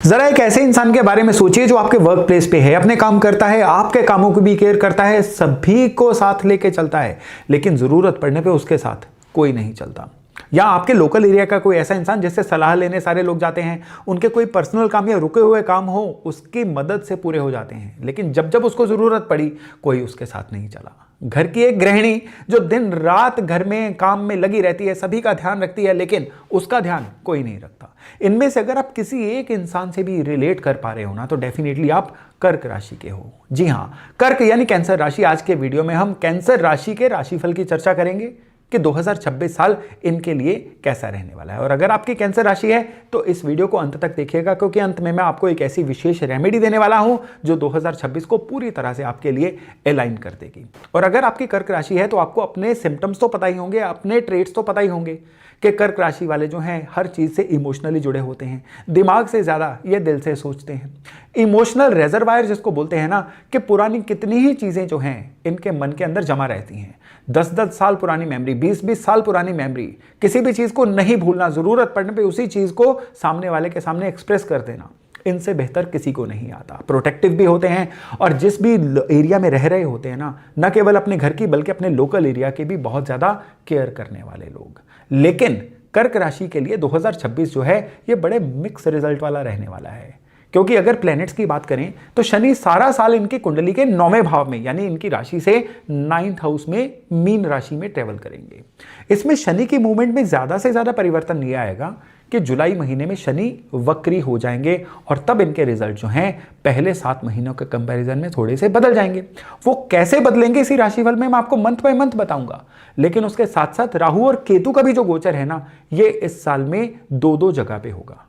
जरा एक ऐसे इंसान के बारे में सोचिए जो आपके वर्क प्लेस पे है, अपने काम करता है, आपके कामों को भी केयर करता है, सभी को साथ लेके चलता है, लेकिन जरूरत पड़ने पे उसके साथ कोई नहीं चलता। या आपके लोकल एरिया का कोई ऐसा इंसान जिससे सलाह लेने सारे लोग जाते हैं, उनके कोई पर्सनल काम या रुके हुए काम हो उसकी मदद से पूरे हो जाते हैं, लेकिन जब जब उसको जरूरत पड़ी कोई उसके साथ नहीं चला। घर की एक गृहिणी जो दिन रात घर में काम में लगी रहती है, सभी का ध्यान रखती है, लेकिन उसका ध्यान कोई नहीं रखता। इनमें से अगर आप किसी एक इंसान से भी रिलेट कर पा रहे हो ना, तो डेफिनेटली आप कर्क राशि के हो। जी हां, कर्क यानी कैंसर राशि। आज के वीडियो में हम कैंसर राशि के राशिफल की चर्चा करेंगे कि 2026 साल इनके लिए कैसा रहने वाला है। और अगर आपकी कैंसर राशि है तो इस वीडियो को अंत तक देखिएगा, क्योंकि अंत में मैं आपको एक ऐसी विशेष रेमेडी देने वाला हूं जो 2026 को पूरी तरह से आपके लिए अलाइन कर देगी। और अगर आपकी कर्क राशि है तो आपको अपने सिम्टम्स तो पता ही होंगे, अपने ट्रेट्स तो पता ही होंगे कि कर्क राशि वाले जो हैं हर चीज से इमोशनली जुड़े होते हैं, दिमाग से ज्यादा ये दिल से सोचते हैं। इमोशनल रिजर्वायर जिसको बोलते हैं ना, कि पुरानी कितनी ही चीजें जो हैं इनके मन के अंदर जमा रहती हैं। 10-10 साल पुरानी मेमोरी, 20-20 साल पुरानी मेमोरी, किसी भी चीज को नहीं भूलना, जरूरत पड़ने पे उसी चीज को सामने वाले के सामने एक्सप्रेस कर देना, इनसे बेहतर किसी को नहीं आता। प्रोटेक्टिव भी होते हैं और जिस भी एरिया में रह रहे होते हैं ना, न केवल अपने घर की बल्कि अपने लोकल एरिया की भी बहुत ज्यादा केयर करने वाले लोग। लेकिन कर्क राशि के लिए 2026 जो है ये बड़े मिक्स रिजल्ट वाला रहने वाला है, क्योंकि अगर प्लैनेट्स की बात करें तो शनि सारा साल इनकी कुंडली के 9वें भाव में यानी इनकी राशि से 9th हाउस में मीन राशि में ट्रेवल करेंगे। इसमें शनि की मूवमेंट में ज्यादा से ज्यादा परिवर्तन नहीं आएगा कि जुलाई महीने में शनि वक्री हो जाएंगे और तब इनके रिजल्ट जो हैं पहले 7 महीनों के कंपैरिजन में थोड़े से बदल जाएंगे। वो कैसे बदलेंगे इसी राशिफल में मैं आपको मंथ बाय मंथ बताऊंगा, लेकिन उसके साथ साथ राहु और केतु का भी जो गोचर है ना, ये इस साल में 2-2 जगह पे होगा।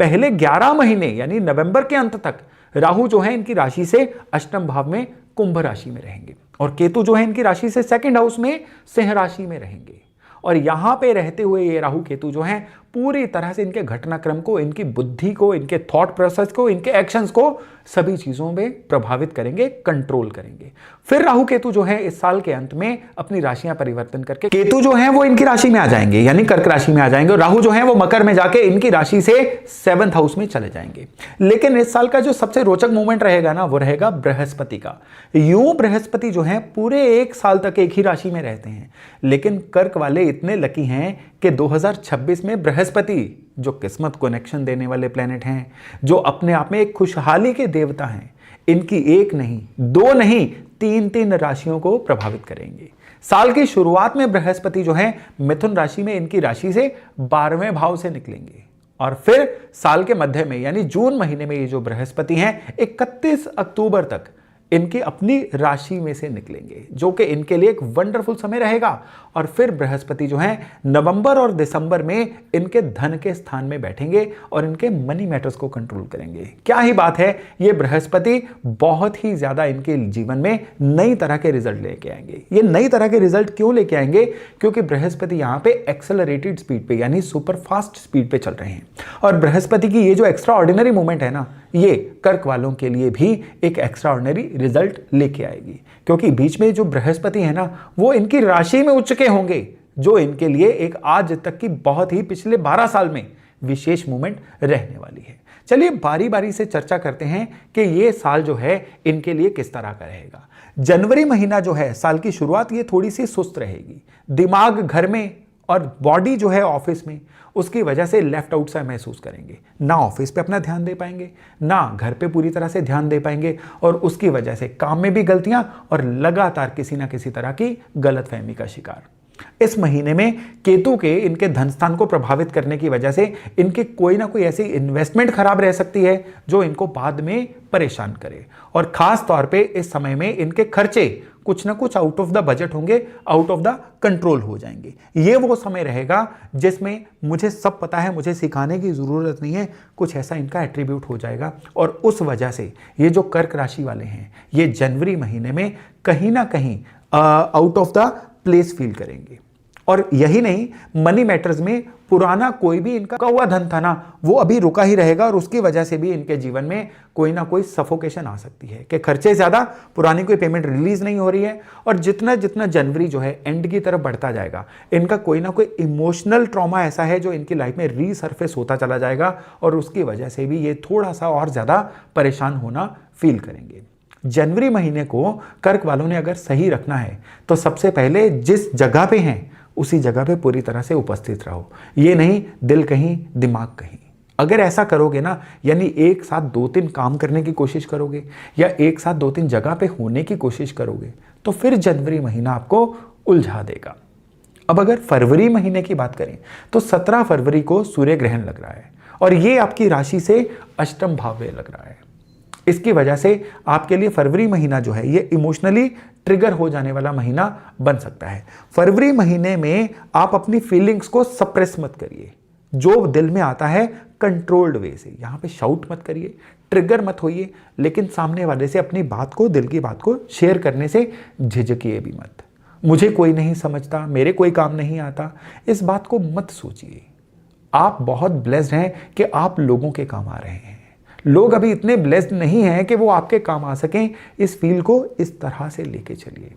पहले 11 महीने यानी नवंबर के अंत तक राहु जो है इनकी राशि से अष्टम भाव में कुंभ राशि में रहेंगे और केतु जो है इनकी राशि से 2nd हाउस में सिंह राशि में रहेंगे। और यहां पे रहते हुए ये राहु केतु जो हैं पूरी तरह से इनके घटनाक्रम को, इनकी बुद्धि को, इनके थॉट प्रोसेस को, इनके एक्शंस को, सभी चीजों में प्रभावित करेंगे, कंट्रोल करेंगे। फिर राहु केतु जो है इस साल के अंत में अपनी राशियां परिवर्तन करके केतु जो है वो इनकी राशि में आ जाएंगे यानी कर्क राशि में आ जाएंगे और राहु जो है वो मकर में जाके इनकी राशि से 7th हाउस में चले जाएंगे। लेकिन इस साल का जो सबसे रोचक मोमेंट रहेगा ना, वो रहेगा बृहस्पति का। यूं बृहस्पति जो है पूरे 1 साल तक एक ही राशि में रहते हैं, लेकिन कर्क वाले इतने लकी हैं कि 2026 में बृहस्पति जो किस्मत कनेक्शन देने वाले प्लेनेट हैं, जो अपने आप में एक खुशहाली के देवता हैं, इनकी 1 नहीं 2 नहीं 3-3 राशियों को प्रभावित करेंगे। साल की शुरुआत में बृहस्पति जो है मिथुन राशि में इनकी राशि से 12वें भाव से निकलेंगे और फिर साल के मध्य में यानी जून महीने में ये जो बृहस्पति हैं 31 अक्टूबर तक इनकी अपनी राशि में से निकलेंगे, जो कि इनके लिए एक वंडरफुल समय रहेगा। और फिर बृहस्पति जो है नवंबर और दिसंबर में इनके धन के स्थान में बैठेंगे और इनके मनी मैटर्स को कंट्रोल करेंगे। क्या ही बात है, ये बृहस्पति बहुत ही ज्यादा इनके जीवन में नई तरह के रिजल्ट लेके आएंगे। ये नई तरह के रिजल्ट क्यों लेके आएंगे? क्योंकि बृहस्पति यहाँ पे एक्सेलरेटेड स्पीड पे यानी सुपर फास्ट स्पीड पे चल रहे हैं और बृहस्पति की ये जो एक्स्ट्रा ऑर्डिनरी मूवमेंट है ना, ये कर्क वालों के लिए भी एक एक्स्ट्रा ऑर्डिनरी रिजल्ट लेके आएगी, क्योंकि बीच में जो बृहस्पति है ना वो इनकी राशि में उच्च के होंगे, जो इनके लिए एक आज तक की बहुत ही पिछले 12 साल में विशेष मूवमेंट रहने वाली है। चलिए बारी बारी से चर्चा करते हैं कि ये साल जो है इनके लिए किस तरह का रहेगा। जनवरी महीना जो है साल की शुरुआत ये थोड़ी सी सुस्त रहेगी, दिमाग घर में और बॉडी जो है ऑफिस में, उसकी वजह से लेफ्ट आउट सा महसूस करेंगे। ना ऑफिस पे अपना ध्यान दे पाएंगे, ना घर पे पूरी तरह से ध्यान दे पाएंगे और उसकी वजह से काम में भी गलतियां और लगातार किसी ना किसी तरह की गलतफहमी का शिकार। इस महीने में केतु के इनके धन स्थान को प्रभावित करने की वजह से इनके कोई ना कोई ऐसी इन्वेस्टमेंट खराब रह सकती है जो इनको बाद में परेशान करे। और खास तौर पे इस समय में इनके खर्चे कुछ ना कुछ आउट ऑफ द बजट होंगे, आउट ऑफ द कंट्रोल हो जाएंगे। ये वो समय रहेगा जिसमें मुझे सब पता है, मुझे सिखाने की जरूरत नहीं है, कुछ ऐसा इनका एट्रीब्यूट हो जाएगा। और उस वजह से ये जो कर्क राशि वाले हैं ये जनवरी महीने में कहीं ना कहीं out of the place feel करेंगे। और यही नहीं, मनी मैटर्स में पुराना कोई भी इनका रुका हुआ धन था ना, वो अभी रुका ही रहेगा और उसकी वजह से भी इनके जीवन में कोई ना कोई सफोकेशन आ सकती है कि खर्चे ज्यादा, पुरानी कोई पेमेंट रिलीज नहीं हो रही है। और जितना जितना जनवरी जो है एंड की तरफ बढ़ता जाएगा, इनका कोई ना कोई इमोशनल ट्रॉमा ऐसा है जो इनकी लाइफ में रीसर्फेस होता चला जाएगा और उसकी वजह से भी ये थोड़ा सा और ज्यादा परेशान होना फील करेंगे। जनवरी महीने को कर्क वालों ने अगर सही रखना है तो सबसे पहले जिस जगह पे हैं उसी जगह पे पूरी तरह से उपस्थित रहो। ये नहीं दिल कहीं दिमाग कहीं। अगर ऐसा करोगे ना, यानी एक साथ 2-3 काम करने की कोशिश करोगे या एक साथ 2-3 जगह पे होने की कोशिश करोगे, तो फिर जनवरी महीना आपको उलझा देगा। अब अगर फरवरी महीने की बात करें तो 17 फरवरी को सूर्य ग्रहण लग रहा है और ये आपकी राशि से अष्टम भाव में लग रहा है। इसकी वजह से आपके लिए फरवरी महीना जो है ये इमोशनली ट्रिगर हो जाने वाला महीना बन सकता है। फरवरी महीने में आप अपनी फीलिंग्स को सप्रेस मत करिए। जो दिल में आता है कंट्रोल्ड वे से, यहां पे शाउट मत करिए, ट्रिगर मत होइए, लेकिन सामने वाले से अपनी बात को, दिल की बात को शेयर करने से झिझकिए भी मत। मुझे कोई नहीं समझता, मेरे कोई काम नहीं आता, इस बात को मत सोचिए। आप बहुत ब्लेस्ड हैं कि आप लोगों के काम आ रहे हैं। लोग अभी इतने ब्लेस्ड नहीं हैं कि वो आपके काम आ सकें। इस फील को इस तरह से लेके चलिए।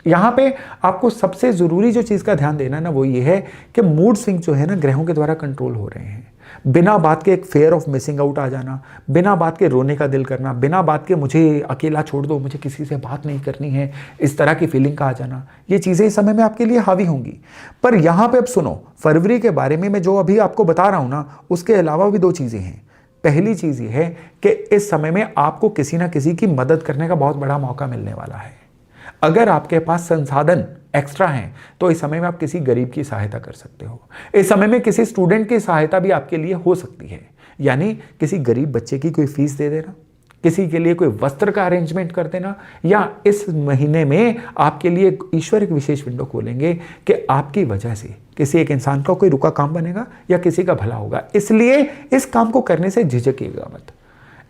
यहाँ पे आपको सबसे ज़रूरी जो चीज़ का ध्यान देना ना, वो ये है कि मूड स्विंग जो है ना ग्रहों के द्वारा कंट्रोल हो रहे हैं। बिना बात के एक फेयर ऑफ मिसिंग आउट आ जाना, बिना बात के रोने का दिल करना, बिना बात के मुझे अकेला छोड़ दो, मुझे किसी से बात नहीं करनी है, इस तरह की फीलिंग का आ जाना, ये चीज़ें इस समय में आपके लिए हावी होंगी। पर यहाँ पे अब सुनो, फरवरी के बारे में मैं जो अभी आपको बता रहा हूँ ना, उसके अलावा भी 2 चीज़ें हैं। पहली चीज़ ये है कि इस समय में आपको किसी ना किसी की मदद करने का बहुत बड़ा मौका मिलने वाला है। अगर आपके पास संसाधन एक्स्ट्रा हैं तो इस समय में आप किसी गरीब की सहायता कर सकते हो। इस समय में किसी स्टूडेंट की सहायता भी आपके लिए हो सकती है, यानी किसी गरीब बच्चे की कोई फीस दे देना, किसी के लिए कोई वस्त्र का अरेंजमेंट कर देना, या इस महीने में आपके लिए ईश्वर एक विशेष विंडो खोलेंगे कि आपकी वजह से किसी एक इंसान का कोई रुका काम बनेगा या किसी का भला होगा। इसलिए इस काम को करने से झिझकिएगा मत।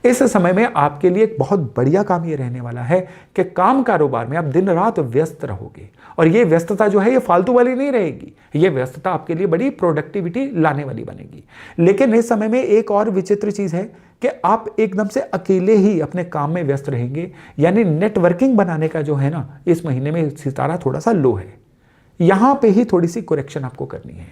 इस समय में आपके लिए एक बहुत बढ़िया काम ये रहने वाला है कि काम कारोबार में आप दिन रात व्यस्त रहोगे और ये व्यस्तता जो है ये फालतू वाली नहीं रहेगी। ये व्यस्तता आपके लिए बड़ी प्रोडक्टिविटी लाने वाली बनेगी। लेकिन इस समय में एक और विचित्र चीज़ है कि आप एकदम से अकेले ही अपने काम में व्यस्त रहेंगे, यानी नेटवर्किंग बनाने का जो है ना, इस महीने में सितारा थोड़ा सा लो है। यहाँ पे ही थोड़ी सी करेक्शन आपको करनी है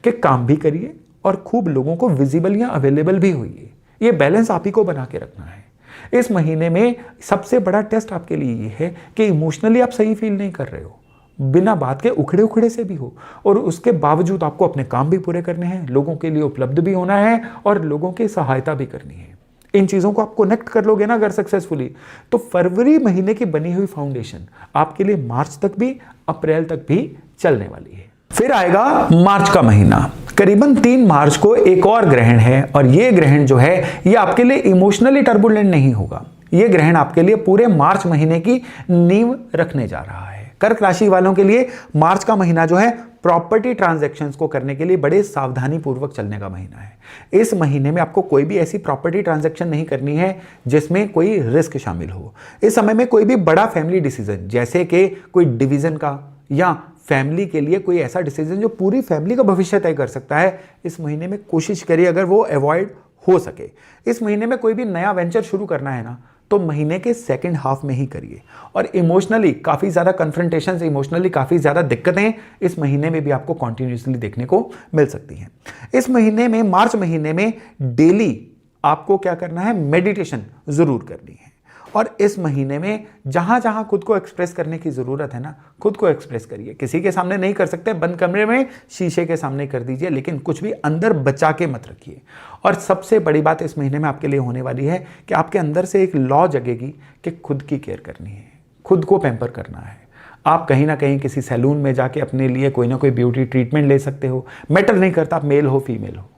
कि काम भी करिए और खूब लोगों को विजिबल या अवेलेबल भी होइए। ये बैलेंस आप ही को बना के रखना है। इस महीने में सबसे बड़ा टेस्ट आपके लिए ये है कि इमोशनली आप सही फील नहीं कर रहे हो, बिना बात के उखड़े उखड़े से भी हो, और उसके बावजूद आपको अपने काम भी पूरे करने हैं, लोगों के लिए उपलब्ध भी होना है और लोगों की सहायता भी करनी है। इन चीज़ों को आप कनेक्ट कर लोगे ना अगर सक्सेसफुली, तो फरवरी महीने की बनी हुई फाउंडेशन आपके लिए मार्च तक भी, अप्रैल तक भी चलने वाली है। फिर आएगा मार्च का महीना। करीबन 3 मार्च को एक और ग्रहण है और ये ग्रहण जो है ये आपके लिए इमोशनली टर्बुलेंट नहीं होगा। ये ग्रहण आपके लिए पूरे मार्च महीने की नींव रखने जा रहा है। कर्क राशि वालों के लिए मार्च का महीना जो है प्रॉपर्टी ट्रांजैक्शंस को करने के लिए बड़े सावधानी पूर्वक चलने का महीना है। इस महीने में आपको कोई भी ऐसी प्रॉपर्टी ट्रांजैक्शन नहीं करनी है जिसमें कोई रिस्क शामिल हो। इस समय में कोई भी बड़ा फैमिली डिसीजन, जैसे कि कोई डिवीजन का या फैमिली के लिए कोई ऐसा डिसीजन जो पूरी फैमिली का भविष्य तय कर सकता है, इस महीने में कोशिश करिए अगर वो अवॉइड हो सके। इस महीने में कोई भी नया वेंचर शुरू करना है ना, तो महीने के सेकंड हाफ में ही करिए। और इमोशनली काफ़ी ज़्यादा कन्फ्रंटेशंस, इमोशनली काफ़ी ज़्यादा दिक्कतें इस महीने में भी आपको कॉन्टिन्यूसली देखने को मिल सकती हैं। इस महीने में, मार्च महीने में, डेली आपको क्या करना है, मेडिटेशन ज़रूर करनी है। और इस महीने में जहां जहां खुद को एक्सप्रेस करने की ज़रूरत है ना, खुद को एक्सप्रेस करिए। किसी के सामने नहीं कर सकते, बंद कमरे में शीशे के सामने कर दीजिए, लेकिन कुछ भी अंदर बचा के मत रखिए। और सबसे बड़ी बात इस महीने में आपके लिए होने वाली है कि आपके अंदर से एक लॉ जगेगी कि खुद की केयर करनी है, खुद को पैम्पर करना है। आप कहीं ना कहीं किसी सैलून में जाके अपने लिए कोई ना कोई ब्यूटी ट्रीटमेंट ले सकते हो। मैटर नहीं करता आप मेल हो फीमेल हो।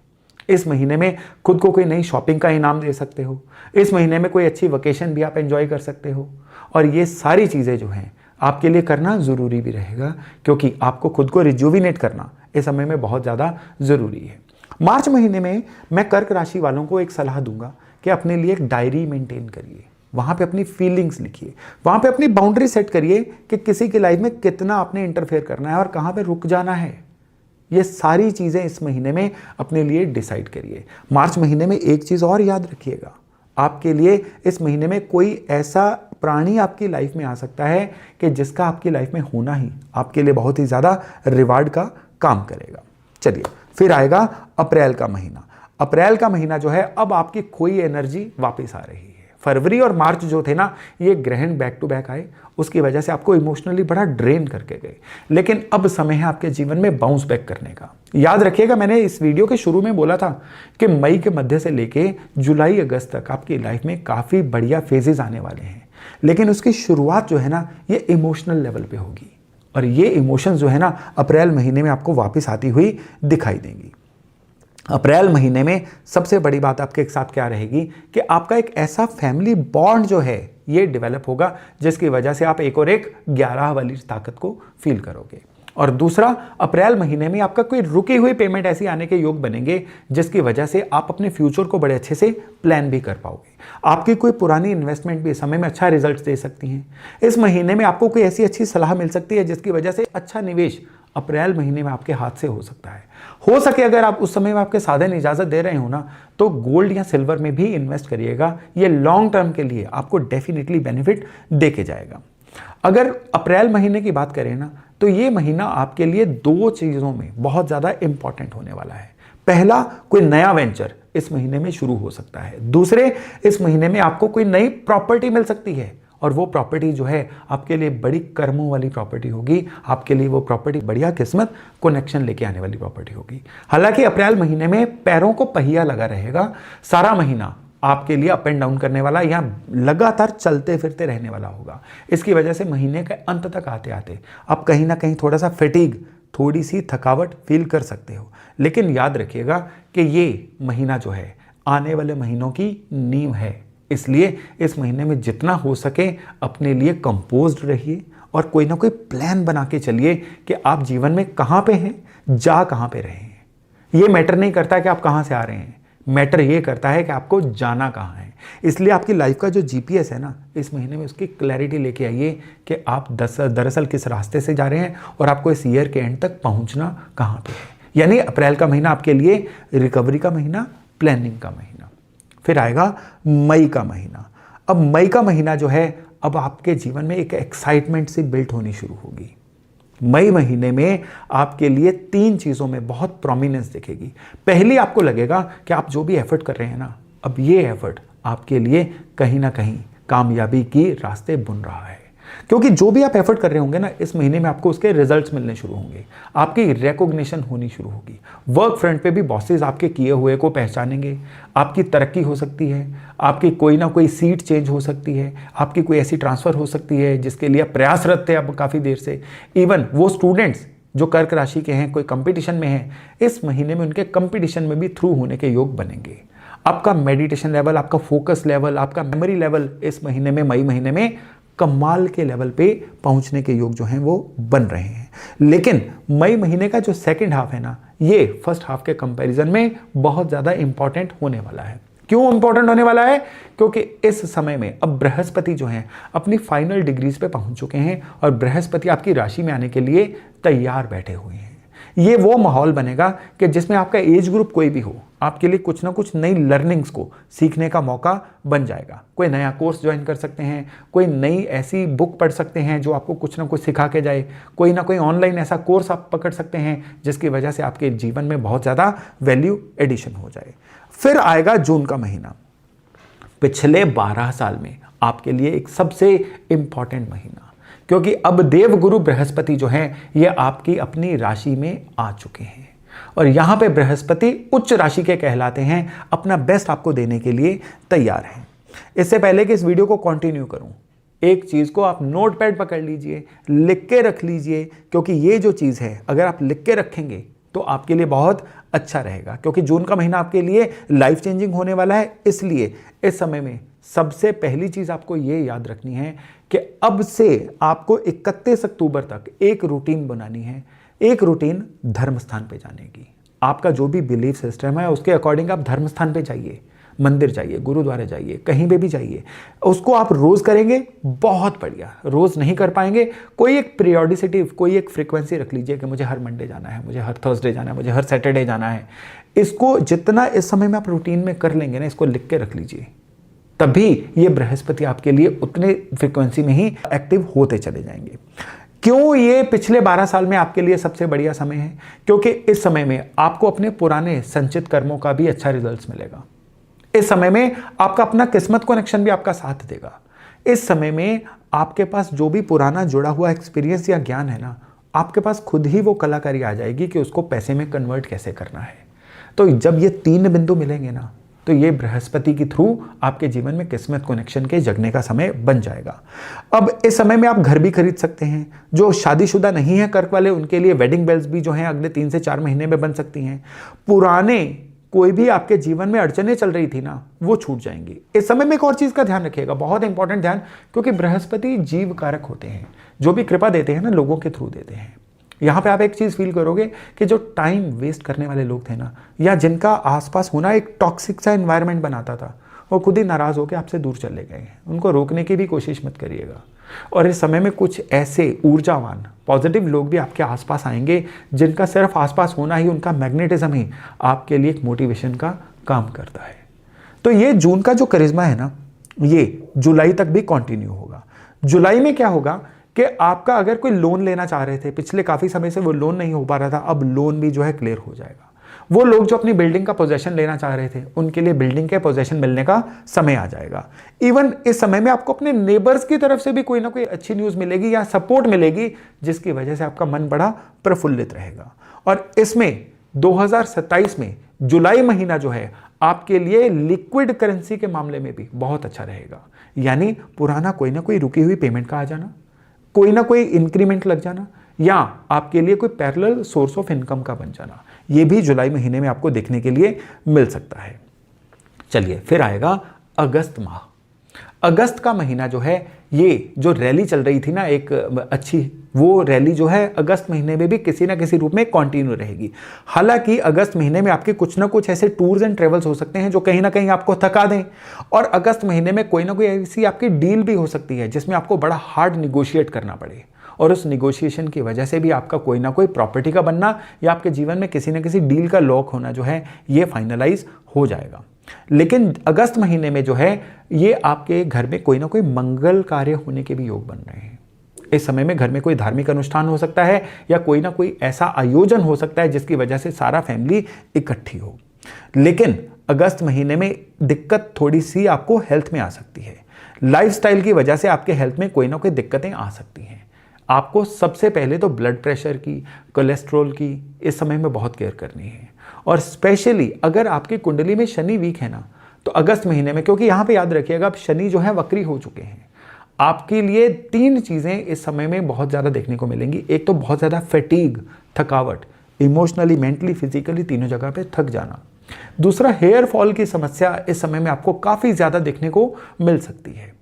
इस महीने में खुद को कोई नई शॉपिंग का इनाम दे सकते हो। इस महीने में कोई अच्छी वेकेशन भी आप एंजॉय कर सकते हो। और ये सारी चीज़ें जो हैं आपके लिए करना ज़रूरी भी रहेगा, क्योंकि आपको खुद को रिजुविनेट करना इस समय में बहुत ज़्यादा ज़रूरी है। मार्च महीने में मैं कर्क राशि वालों को एक सलाह दूंगा कि अपने लिए एक डायरी मेंटेन करिए। वहाँ पे अपनी फीलिंग्स लिखिए, वहाँ पे अपनी बाउंड्री सेट करिए कि किसी की लाइफ में कितना आपने इंटरफेयर करना है और कहाँ पे रुक जाना है। ये सारी चीज़ें इस महीने में अपने लिए डिसाइड करिए। मार्च महीने में एक चीज़ और याद रखिएगा, आपके लिए इस महीने में कोई ऐसा प्राणी आपकी लाइफ में आ सकता है कि जिसका आपकी लाइफ में होना ही आपके लिए बहुत ही ज़्यादा रिवार्ड का काम करेगा। चलिए, फिर आएगा अप्रैल का महीना। अप्रैल का महीना जो है, अब आपकी खोई एनर्जी वापस आ रही है। फरवरी और मार्च जो थे ना, ये ग्रहण बैक टू बैक आए, उसकी वजह से आपको इमोशनली बड़ा ड्रेन करके गए। लेकिन अब समय है आपके जीवन में बाउंस बैक करने का। याद रखिएगा, मैंने इस वीडियो के शुरू में बोला था कि मई के मध्य से लेके जुलाई अगस्त तक आपकी लाइफ में काफ़ी बढ़िया फेजेस आने वाले हैं। लेकिन उसकी शुरुआत जो है ना, ये इमोशनल लेवल पे होगी, और ये इमोशंस जो है ना, अप्रैल महीने में आपको वापस आती हुई दिखाई देंगी। अप्रैल महीने में सबसे बड़ी बात आपके साथ क्या रहेगी कि आपका एक ऐसा फैमिली बॉन्ड जो है ये डेवलप होगा, जिसकी वजह से आप एक और एक 11 वाली ताकत को फील करोगे। और दूसरा, अप्रैल महीने में आपका कोई रुकी हुई पेमेंट ऐसी आने के योग बनेंगे, जिसकी वजह से आप अपने फ्यूचर को बड़े अच्छे से प्लान भी कर पाओगे। आपकी कोई पुरानी इन्वेस्टमेंट भी इस समय में अच्छा रिजल्ट दे सकती हैं। इस महीने में आपको कोई ऐसी अच्छी सलाह मिल सकती है, जिसकी वजह से अच्छा निवेश अप्रैल महीने में आपके हाथ से हो सकता है। हो सके अगर आप उस समय में आपके साधन इजाज़त दे रहे हो ना, तो गोल्ड या सिल्वर में भी इन्वेस्ट करिएगा। ये लॉन्ग टर्म के लिए आपको डेफिनेटली बेनिफिट दे के जाएगा। अगर अप्रैल महीने की बात करें ना, तो ये महीना आपके लिए 2 चीज़ों में बहुत ज़्यादा इंपॉर्टेंट होने वाला है। पहला, कोई नया वेंचर इस महीने में शुरू हो सकता है। दूसरे, इस महीने में आपको कोई नई प्रॉपर्टी मिल सकती है, और वो प्रॉपर्टी जो है आपके लिए बड़ी कर्मों वाली प्रॉपर्टी होगी। आपके लिए वो प्रॉपर्टी बढ़िया किस्मत कनेक्शन लेके आने वाली प्रॉपर्टी होगी। हालांकि अप्रैल महीने में पैरों को पहिया लगा रहेगा। सारा महीना आपके लिए अप एंड डाउन करने वाला या लगातार चलते फिरते रहने वाला होगा। इसकी वजह से महीने के अंत तक आते आते आप कहीं ना कहीं थोड़ा सा फैटिग, थोड़ी सी थकावट फील कर सकते हो। लेकिन याद रखिएगा कि ये महीना जो है आने वाले महीनों की नींव है। इसलिए इस महीने में जितना हो सके अपने लिए कंपोज्ड रहिए और कोई ना कोई प्लान बना के चलिए कि आप जीवन में कहाँ पे हैं, जा कहाँ पे रहे हैं। ये मैटर नहीं करता कि आप कहाँ से आ रहे हैं, मैटर ये करता है कि आपको जाना कहाँ है। इसलिए आपकी लाइफ का जो जीपीएस है ना, इस महीने में उसकी क्लैरिटी लेके आइए कि आप दरअसल किस रास्ते से जा रहे हैं और आपको इस ईयर के एंड तक पहुँचना कहाँ पे है। यानी अप्रैल का महीना आपके लिए रिकवरी का महीना, प्लानिंग का महीना। फिर आएगा मई का महीना। अब मई का महीना जो है, अब आपके जीवन में एक एक्साइटमेंट सी बिल्ट होनी शुरू होगी। मई महीने में आपके लिए 3 चीज़ों में बहुत प्रोमिनेंस दिखेगी। पहली, आपको लगेगा कि आप जो भी एफर्ट कर रहे हैं ना, अब ये एफर्ट आपके लिए कहीं ना कहीं कामयाबी की रास्ते बुन रहा है। क्योंकि जो भी आप एफर्ट कर रहे होंगे ना, इस महीने में आपको उसके रिजल्ट्स मिलने शुरू होंगे, आपकी रिकॉग्निशन होनी शुरू होगी। वर्क फ्रंट पे भी बॉसेस आपके किए हुए को पहचानेंगे, आपकी तरक्की हो सकती है, आपकी कोई ना कोई सीट चेंज हो सकती है, आपकी कोई ऐसी ट्रांसफ़र हो सकती है जिसके लिए आप प्रयासरत थे अब काफ़ी देर से। इवन वो स्टूडेंट्स जो कर्क राशि के हैं, कोई कंपटीशन में हैं, इस महीने में उनके कंपटीशन में भी थ्रू होने के योग बनेंगे। आपका मेडिटेशन लेवल, आपका फोकस लेवल, आपका मेमोरी लेवल इस महीने में, मई महीने में कमाल के लेवल पे पहुंचने के योग जो हैं वो बन रहे हैं। लेकिन मई महीने का जो सेकंड हाफ है ना, ये फर्स्ट हाफ के कंपैरिजन में बहुत ज़्यादा इंपॉर्टेंट होने वाला है। क्यों इंपॉर्टेंट होने वाला है? क्योंकि इस समय में अब बृहस्पति जो हैं अपनी फाइनल डिग्रीज पे पहुंच चुके हैं और बृहस्पति आपकी राशि में आने के लिए तैयार बैठे हुए हैं। ये वो माहौल बनेगा कि जिसमें आपका एज ग्रुप कोई भी हो, आपके लिए कुछ ना कुछ नई लर्निंग्स को सीखने का मौका बन जाएगा। कोई नया कोर्स ज्वाइन कर सकते हैं, कोई नई ऐसी बुक पढ़ सकते हैं जो आपको कुछ ना कुछ सिखा के जाए, कोई ना कोई ऑनलाइन ऐसा कोर्स आप पकड़ सकते हैं जिसकी वजह से आपके जीवन में बहुत ज़्यादा वैल्यू एडिशन हो जाए। फिर आएगा जून का महीना। पिछले 12 साल में आपके लिए एक सबसे इंपॉर्टेंट महीना, क्योंकि अब देवगुरु बृहस्पति जो हैं ये आपकी अपनी राशि में आ चुके हैं और यहाँ पे बृहस्पति उच्च राशि के कहलाते हैं, अपना बेस्ट आपको देने के लिए तैयार हैं। इससे पहले कि इस वीडियो को कंटिन्यू करूं, एक चीज़ को आप नोट पैड पकड़ लीजिए, लिख के रख लीजिए, क्योंकि ये जो चीज़ है अगर आप लिख के रखेंगे तो आपके लिए बहुत अच्छा रहेगा। क्योंकि जून का महीना आपके लिए लाइफ चेंजिंग होने वाला है। इसलिए इस समय में सबसे पहली चीज़ आपको ये याद रखनी है कि अब से आपको 31 अक्टूबर तक एक रूटीन बनानी है। एक रूटीन धर्म स्थान पे जाने की। आपका जो भी बिलीफ सिस्टम है उसके अकॉर्डिंग आप धर्म स्थान पे जाइए। मंदिर जाइए, गुरुद्वारे जाइए, कहीं पे भी जाइए, उसको आप रोज़ करेंगे बहुत बढ़िया। रोज़ नहीं कर पाएंगे, कोई एक पीरियोडिसिटी, कोई एक फ्रीक्वेंसी रख लीजिए कि मुझे हर मंडे जाना है, मुझे हर थर्सडे जाना है, मुझे हर सैटरडे जाना है। इसको जितना इस समय में आप रूटीन में कर लेंगे ना, इसको लिख के रख लीजिए, तभी ये बृहस्पति आपके लिए उतने फ्रीक्वेंसी में ही एक्टिव होते चले जाएंगे। क्यों ये पिछले 12 साल में आपके लिए सबसे बढ़िया समय है? क्योंकि इस समय में आपको अपने पुराने संचित कर्मों का भी अच्छा रिजल्ट्स मिलेगा। इस समय में आपका अपना किस्मत कनेक्शन भी आपका साथ देगा। इस समय में आपके पास जो भी पुराना जुड़ा हुआ एक्सपीरियंस या ज्ञान है ना, आपके पास खुद ही वो कलाकारी आ जाएगी कि उसको पैसे में कन्वर्ट कैसे करना है। तो जब ये 3 बिंदु मिलेंगे ना, तो ये बृहस्पति के थ्रू आपके जीवन में किस्मत कनेक्शन के जगने का समय बन जाएगा। अब इस समय में आप घर भी खरीद सकते हैं। जो शादीशुदा नहीं है कर्क वाले, उनके लिए वेडिंग बेल्स भी जो हैं अगले 3 से 4 महीने में बन सकती हैं। पुराने कोई भी आपके जीवन में अड़चनें चल रही थी ना, वो छूट जाएंगी। इस समय में एक और चीज का ध्यान रखिएगा, बहुत इंपॉर्टेंट ध्यान, क्योंकि बृहस्पति जीव कारक होते हैं। जो भी कृपा देते हैं ना, लोगों के थ्रू देते हैं। यहां पे आप एक चीज फील करोगे कि जो टाइम वेस्ट करने वाले लोग थे ना, या जिनका आसपास होना एक टॉक्सिक सा एनवायरनमेंट बनाता था, वो खुद ही नाराज होकर आपसे दूर चले गए हैं। उनको रोकने की भी कोशिश मत करिएगा। और इस समय में कुछ ऐसे ऊर्जावान पॉजिटिव लोग भी आपके आसपास आएंगे, जिनका सिर्फ आसपास होना ही, उनका मैग्नेटिज्म ही आपके लिए एक मोटिवेशन का काम करता है। तो ये जून का जो करिश्मा है ना, ये जुलाई तक भी कंटिन्यू होगा। जुलाई में क्या होगा कि आपका अगर कोई लोन लेना चाह रहे थे, पिछले काफी समय से वो लोन नहीं हो पा रहा था, अब लोन भी जो है क्लियर हो जाएगा। वो लोग जो अपनी बिल्डिंग का पोजेशन लेना चाह रहे थे, उनके लिए बिल्डिंग के पोजेशन मिलने का समय आ जाएगा। इवन इस समय में आपको अपने नेबर्स की तरफ से भी कोई ना कोई अच्छी न्यूज मिलेगी या सपोर्ट मिलेगी, जिसकी वजह से आपका मन बड़ा प्रफुल्लित रहेगा। और इसमें 2027 में जुलाई महीना जो है आपके लिए लिक्विड करेंसी के मामले में भी बहुत अच्छा रहेगा। यानी पुराना कोई ना कोई रुकी हुई पेमेंट का आ जाना, कोई ना कोई इंक्रीमेंट लग जाना, या आपके लिए कोई पैरेलल सोर्स ऑफ इनकम का बन जाना, ये भी जुलाई महीने में आपको देखने के लिए मिल सकता है। चलिए फिर आएगा अगस्त माह। अगस्त का महीना जो है, ये जो रैली चल रही थी ना एक अच्छी, वो रैली जो है अगस्त महीने में भी किसी ना किसी रूप में कंटिन्यू रहेगी। हालांकि अगस्त महीने में आपके कुछ ना कुछ ऐसे टूर्स एंड ट्रेवल्स हो सकते हैं जो कहीं ना कहीं आपको थका दें, और अगस्त महीने में कोई ना कोई ऐसी आपकी डील भी हो सकती है जिसमें आपको बड़ा हार्ड निगोशिएट करना पड़े, और उस निगोशिएशन की वजह से भी आपका कोई ना कोई प्रॉपर्टी का बनना या आपके जीवन में किसी ना किसी डील का लॉक होना जो है, ये फाइनलाइज हो जाएगा। लेकिन अगस्त महीने में जो है, ये आपके घर में कोई ना कोई मंगल कार्य होने के भी योग बन रहे हैं। इस समय में घर में कोई धार्मिक अनुष्ठान हो सकता है, या कोई ना कोई ऐसा आयोजन हो सकता है जिसकी वजह से सारा फैमिली इकट्ठी हो। लेकिन अगस्त महीने में दिक्कत थोड़ी सी आपको हेल्थ में आ सकती है। लाइफस्टाइल की वजह से आपके हेल्थ में कोई ना कोई दिक्कतें आ सकती हैं। आपको सबसे पहले तो ब्लड प्रेशर की, कोलेस्ट्रॉल की इस समय में बहुत केयर करनी है। और स्पेशली अगर आपकी कुंडली में शनि वीक है ना, तो अगस्त महीने में, क्योंकि यहां पे याद रखिएगा अब शनि जो है वक्री हो चुके हैं, आपके लिए 3 चीजें इस समय में बहुत ज्यादा देखने को मिलेंगी। एक तो बहुत ज्यादा फैटीग, थकावट, इमोशनली, मेंटली, फिजिकली, तीनों जगह पे थक जाना। दूसरा, हेयर फॉल की समस्या इस समय में आपको काफी ज्यादा देखने को मिल सकती है।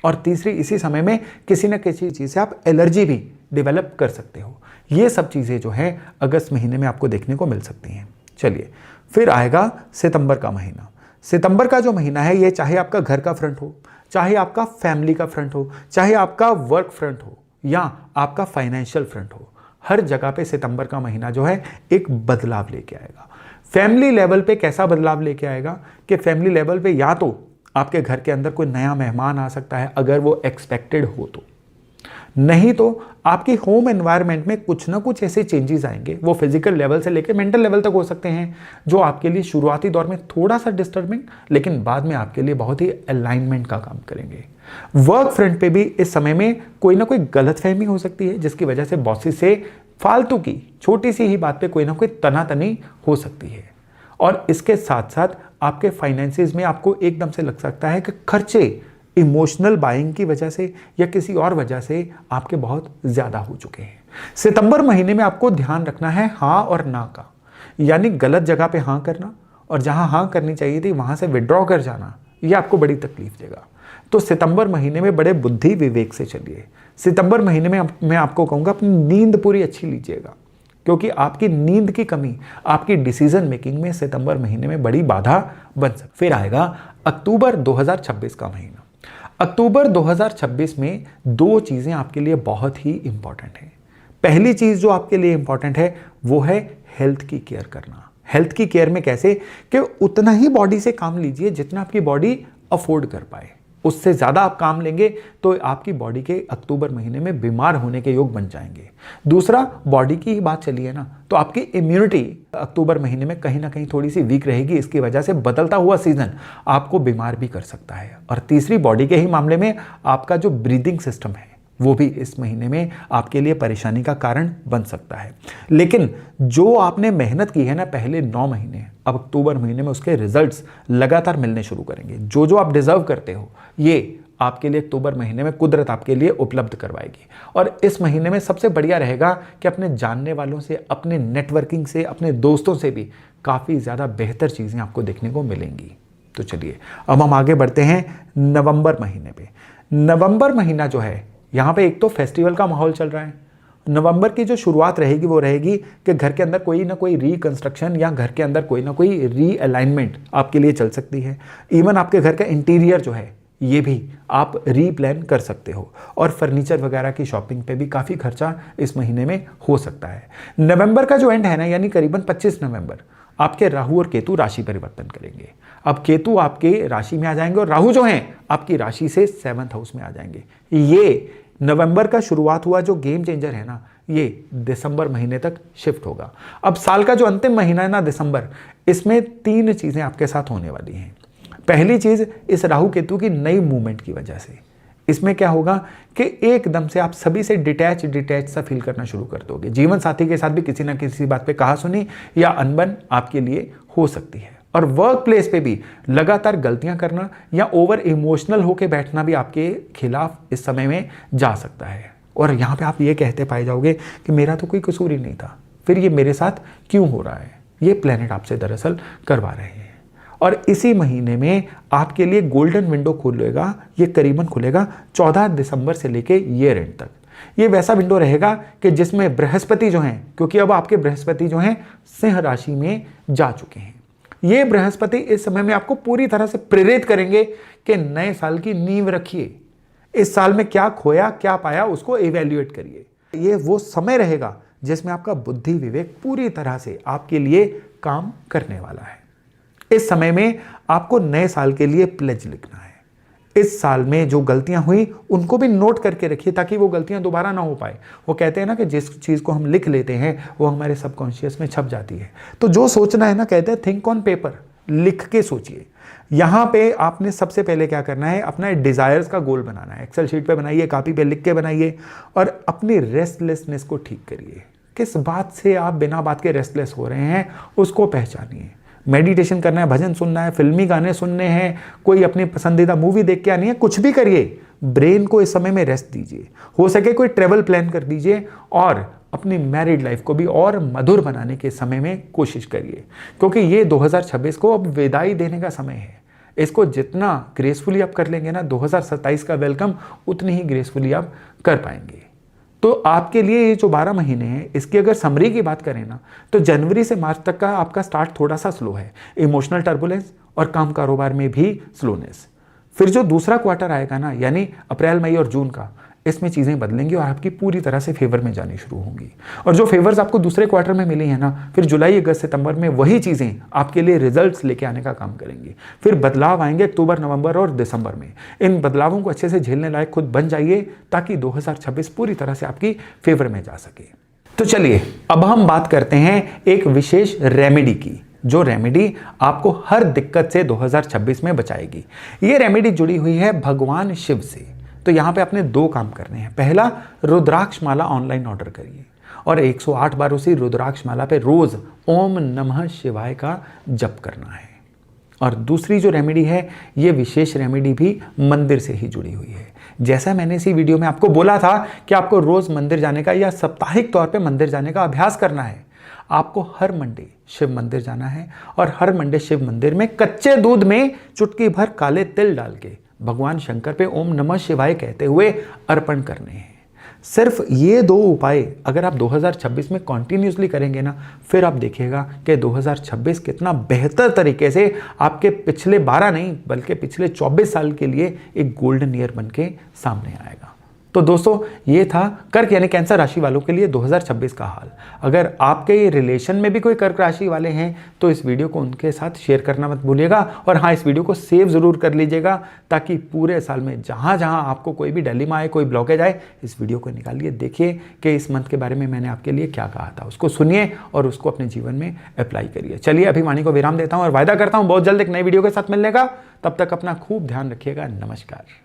और तीसरी, इसी समय में किसी न किसी चीज से आप एलर्जी भी डेवलप कर सकते हो। ये सब चीजें जो है अगस्त महीने में आपको देखने को मिल सकती हैं। चलिए फिर आएगा सितंबर का महीना। सितंबर का जो महीना है, ये चाहे आपका घर का फ्रंट हो, चाहे आपका फैमिली का फ्रंट हो, चाहे आपका वर्क फ्रंट हो, या आपका फाइनेंशियल फ्रंट हो, हर जगह पे सितंबर का महीना जो है एक बदलाव लेके आएगा। फैमिली लेवल पे कैसा बदलाव लेके आएगा कि फैमिली लेवल पे या तो आपके घर के अंदर कोई नया मेहमान आ सकता है, अगर वो एक्सपेक्टेड हो तो, नहीं तो आपकी होम एनवायरनमेंट में कुछ ना कुछ ऐसे चेंजेस आएंगे, वो फिजिकल लेवल से लेकर मेंटल लेवल तक हो सकते हैं, जो आपके लिए शुरुआती दौर में थोड़ा सा डिस्टर्बिंग, लेकिन बाद में आपके लिए बहुत ही अलाइनमेंट का काम करेंगे। वर्क फ्रंट पे भी इस समय में कोई ना कोई गलतफहमी हो सकती है, जिसकी वजह से बॉसेस से फालतू की छोटी सी ही बात पे कोई ना कोई तनातनी हो सकती है। और इसके साथ साथ आपके फाइनेंसेस में आपको एकदम से लग सकता है कि खर्चे इमोशनल बाइंग की वजह से या किसी और वजह से आपके बहुत ज्यादा हो चुके हैं। सितंबर महीने में आपको ध्यान रखना है हाँ और ना का, यानी गलत जगह पे हाँ करना और जहां हाँ करनी चाहिए थी वहां से विड्रॉ कर जाना, यह आपको बड़ी तकलीफ देगा। तो सितंबर महीने में बड़े बुद्धि विवेक से चलिए। सितंबर महीने में मैं आपको कहूंगा अपनी नींद पूरी अच्छी लीजिएगा। क्योंकि आपकी नींद की कमी आपकी डिसीजन मेकिंग में सितंबर महीने में बड़ी बाधा बन सकती। फिर आएगा अक्टूबर 2026 का महीना। अक्टूबर 2026 में दो चीजें आपके लिए बहुत ही इंपॉर्टेंट है। पहली चीज जो आपके लिए इंपॉर्टेंट है वो है हेल्थ की केयर करना। हेल्थ की केयर में कैसे कि उतना ही बॉडी से काम लीजिए जितना आपकी बॉडी अफोर्ड कर पाए। उससे ज़्यादा आप काम लेंगे तो आपकी बॉडी के अक्टूबर महीने में बीमार होने के योग बन जाएंगे। दूसरा, बॉडी की ही बात चली है ना, तो आपकी इम्यूनिटी अक्टूबर महीने में कहीं ना कहीं थोड़ी सी वीक रहेगी। इसकी वजह से बदलता हुआ सीजन आपको बीमार भी कर सकता है। और तीसरी, बॉडी के ही मामले में आपका जो ब्रीदिंग सिस्टम है वो भी इस महीने में आपके लिए परेशानी का कारण बन सकता है। लेकिन जो आपने मेहनत की है ना पहले 9 महीने, अब अक्टूबर महीने में उसके रिजल्ट्स लगातार मिलने शुरू करेंगे। जो जो आप डिजर्व करते हो ये आपके लिए अक्टूबर महीने में कुदरत आपके लिए उपलब्ध करवाएगी। और इस महीने में सबसे बढ़िया रहेगा कि अपने जानने वालों से, अपने नेटवर्किंग से, अपने दोस्तों से भी काफ़ी ज़्यादा बेहतर चीज़ें आपको देखने को मिलेंगी। तो चलिए अब हम आगे बढ़ते हैं नवंबर महीने पे। नवंबर महीना जो है, यहाँ पे एक तो फेस्टिवल का माहौल चल रहा है। नवंबर की जो शुरुआत रहेगी वो रहेगी कि घर के अंदर कोई ना कोई रिकंस्ट्रक्शन या घर के अंदर कोई ना कोई रीअलाइनमेंट आपके लिए चल सकती है। इवन आपके घर का इंटीरियर जो है ये भी आप रीप्लान कर सकते हो। और फर्नीचर वगैरह की शॉपिंग पे भी काफ़ी खर्चा इस महीने में हो सकता है। नवंबर का जो एंड है ना, यानी करीबन 25 नवंबर, आपके राहु और केतु राशि परिवर्तन करेंगे। अब केतु आपके राशि में आ जाएंगे और राहु जो हैं आपकी राशि से 7th हाउस में आ जाएंगे। ये नवंबर का शुरुआत हुआ जो गेम चेंजर है ना, ये दिसंबर महीने तक शिफ्ट होगा। अब साल का जो अंतिम महीना है ना दिसंबर, इसमें 3 चीज़ें आपके साथ होने वाली हैं। पहली चीज़, इस राहु केतु की नई मूवमेंट की वजह से इसमें क्या होगा कि एकदम से आप सभी से डिटैच सा फील करना शुरू कर दोगे। जीवन साथी के साथ भी किसी ना किसी बात पे कहा सुनी या अनबन आपके लिए हो सकती है। और वर्क प्लेस पे भी लगातार गलतियां करना या ओवर इमोशनल होके बैठना भी आपके खिलाफ इस समय में जा सकता है। और यहाँ पे आप ये कहते पाए जाओगे कि मेरा तो कोई कसूर ही नहीं था, फिर ये मेरे साथ क्यों हो रहा है। ये प्लेनेट आपसे दरअसल करवा रहे हैं। और इसी महीने में आपके लिए गोल्डन विंडो खुलेगा। ये करीबन खुलेगा 14 दिसंबर से लेके ईयर एंड तक। ये वैसा विंडो रहेगा कि जिसमें बृहस्पति जो हैं, क्योंकि अब आपके बृहस्पति जो हैं सिंह राशि में जा चुके हैं, ये बृहस्पति इस समय में आपको पूरी तरह से प्रेरित करेंगे कि नए साल की नींव रखिए। इस साल में क्या खोया क्या पाया उसको इवैल्यूएट करिए। ये वो समय रहेगा जिसमें आपका बुद्धि विवेक पूरी तरह से आपके लिए काम करने वाला है। इस समय में आपको नए साल के लिए प्लेज लिखना है। इस साल में जो गलतियां हुई उनको भी नोट करके रखिए ताकि वो गलतियां दोबारा ना हो पाए। वो कहते हैं ना कि जिस चीज़ को हम लिख लेते हैं वो हमारे सबकॉन्शियस में छप जाती है। तो जो सोचना है ना, कहते हैं थिंक ऑन पेपर, लिख के सोचिए। यहाँ पे आपने सबसे पहले क्या करना है, अपना डिजायर्स का गोल बनाना है। एक्सेल शीट पे बनाइए, कॉपी पे लिख के बनाइए और अपनी रेस्टलेसनेस को ठीक करिए। किस बात से आप बिना बात के रेस्टलेस हो रहे हैं उसको पहचानिए। मेडिटेशन करना है, भजन सुनना है, फिल्मी गाने सुनने हैं, कोई अपनी पसंदीदा मूवी देख के आनी है, कुछ भी करिए। ब्रेन को इस समय में रेस्ट दीजिए। हो सके कोई ट्रेवल प्लान कर दीजिए और अपनी मैरिड लाइफ को भी और मधुर बनाने के समय में कोशिश करिए, क्योंकि ये 2026 को अब विदाई देने का समय है। इसको जितना ग्रेसफुली आप कर लेंगे ना, 2027 का वेलकम उतनी ही ग्रेसफुली आप कर पाएंगे। तो आपके लिए ये जो 12 महीने हैं, इसकी अगर समरी की बात करें ना, तो जनवरी से मार्च तक का आपका स्टार्ट थोड़ा सा स्लो है। इमोशनल टर्बुलेंस और काम कारोबार में भी स्लोनेस। फिर जो दूसरा क्वार्टर आएगा ना, यानी अप्रैल मई और जून का, इसमें चीज़ें बदलेंगी और आपकी पूरी तरह से फेवर में जानी शुरू होंगी। और जो फेवर्स आपको दूसरे क्वार्टर में मिली है ना, फिर जुलाई अगस्त सितंबर में वही चीज़ें आपके लिए रिजल्ट्स लेके आने का काम करेंगी। फिर बदलाव आएंगे अक्टूबर, नवंबर और दिसंबर में। इन बदलावों को अच्छे से झेलने लायक खुद बन जाइए ताकि 2026 पूरी तरह से आपकी फेवर में जा सके। तो चलिए अब हम बात करते हैं एक विशेष रेमेडी की, जो रेमेडी आपको हर दिक्कत से 2026 में बचाएगी। ये रेमेडी जुड़ी हुई है भगवान शिव से। तो यहाँ पे आपने 2 काम करने हैं। पहला, रुद्राक्ष माला ऑनलाइन ऑर्डर करिए और 108 बार उसी रुद्राक्ष माला पे रोज ओम नमः शिवाय का जप करना है। और दूसरी जो रेमेडी है, ये विशेष रेमेडी भी मंदिर से ही जुड़ी हुई है। जैसा मैंने इसी वीडियो में आपको बोला था कि आपको रोज मंदिर जाने का या साप्ताहिक तौर पे मंदिर जाने का अभ्यास करना है। आपको हर मंडे शिव मंदिर जाना है और हर मंडे शिव मंदिर में कच्चे दूध में चुटकी भर काले तिल डाल के भगवान शंकर पे ओम नमः शिवाय कहते हुए अर्पण करने हैं। सिर्फ ये 2 उपाय अगर आप 2026 में कॉन्टिन्यूसली करेंगे ना, फिर आप देखिएगा कि 2026 कितना बेहतर तरीके से आपके पिछले 12 नहीं बल्कि पिछले 24 साल के लिए एक गोल्डन ईयर बन के सामने आएगा। तो दोस्तों, ये था कर्क यानी कैंसर राशि वालों के लिए 2026 का हाल। अगर आपके रिलेशन में भी कोई कर्क राशि वाले हैं तो इस वीडियो को उनके साथ शेयर करना मत भूलिएगा। और हाँ, इस वीडियो को सेव ज़रूर कर लीजिएगा ताकि पूरे साल में जहाँ जहाँ आपको कोई भी डिलेमा आए, कोई ब्लॉकेज आए, इस वीडियो को निकालिए, देखिए कि इस मंथ के बारे में मैंने आपके लिए क्या कहा था, उसको सुनिए और उसको अपने जीवन में अप्लाई करिए। चलिए अभी वाणी को विराम देता हूँ और वायदा करता हूँ बहुत जल्द एक नई वीडियो के साथ मिलने का। तब तक अपना खूब ध्यान रखिएगा। नमस्कार।